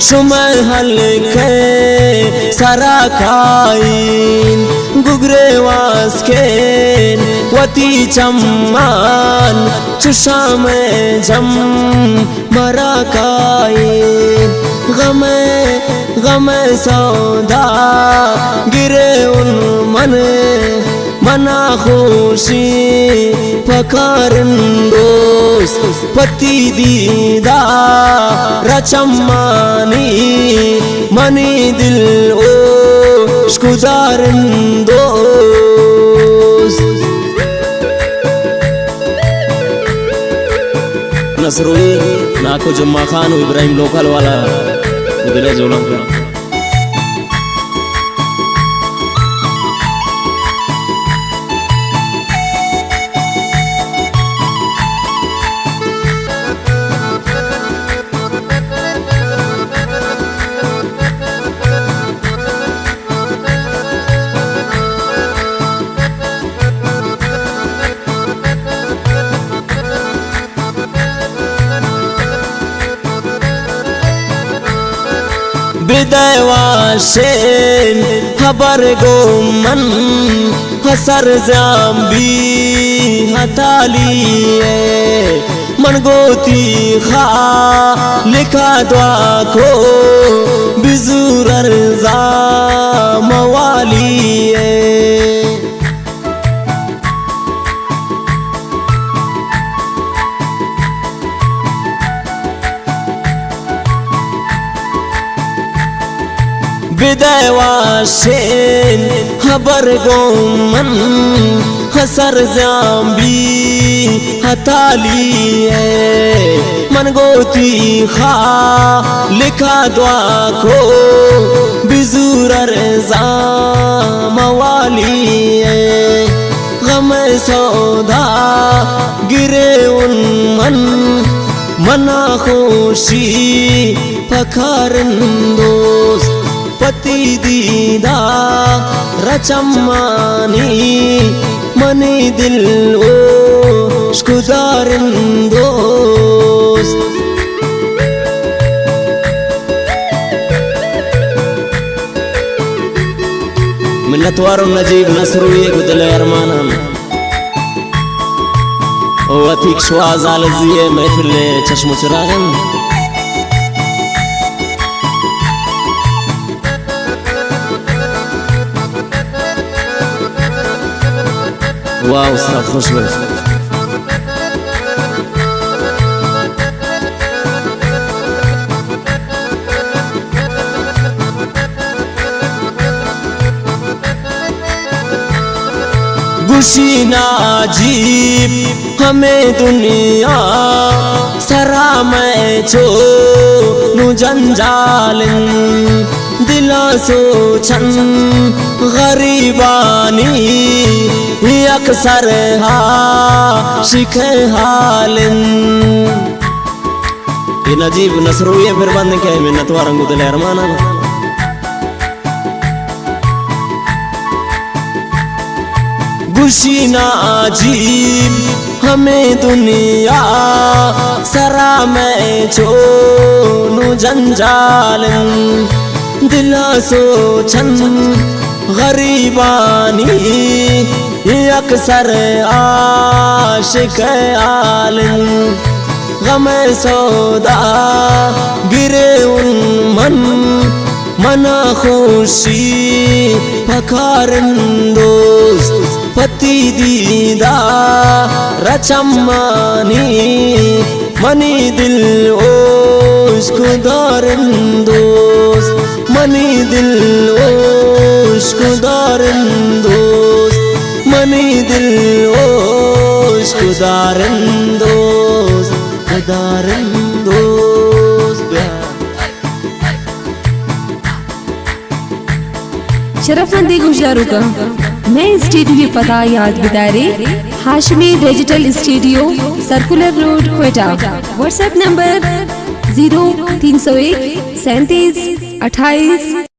शुमय हल्के सारा काइन गुगरे वास्केन वती चम्मान चुशा में जम मरा काइन गमे सौदा गिरे उन मना खुशी पकारन दोस्त पति दीदा रचम्मानी मनी दिल ओ शुदारन दोस्त नसरुई नाको जुम्मा खान इब्राहिम लोकल वाला उधर जोलम का बिदाय वाशेन खबर गोमन हसर जाम्बी हतालिए मन गोती खा लिखा द्वा को बिजुर अर्जा मवालिए बिदाय वाशेन खबर गोमन हसर जाम्बी हतालिए मन गोती खा लिखा द्वा को बिजुर अर्जा मवालिए गम सौदा गिरे उन मना खुशी पकारन दोस्त पति दीदा रचम्मानी मनी दिल ओ शुदारन दोस्त मिन्नतवार नजीब नसरुई गुदल अरमानन ओ अतीक शवाज आलजिए महफिल चश्म चिरागन वाह उस्ताद खुश हो गुशी नाजीब हमें दुनिया सरा में छो नु जंजालन दिला सोचन गरीबानी अक्सर हा शिख हालन ये नजीब नसरुए फिर बंद के मिन्नत वारंगु दिल अरमाना गुशी नाजीब हमें दुनिया सरा में छो नु जंजालन दिला सोचन गरीबानी अक्सर आशिक आलन गम सौदा गिरे उन मना खुशी पकारन दोस्त पति दीदा रचम्मानी मनी दिल ओ शुदारन दोस्त मनी दिल ओ शुदारन दोस्त मनी दिल ओ शुदारन दोस्त शुदारन दोस्त शरफमंदी गुजारू का मैं स्टूडियो पता याद बिदारे Hashmi digital studio circular road Quetta WhatsApp number 0301 37 28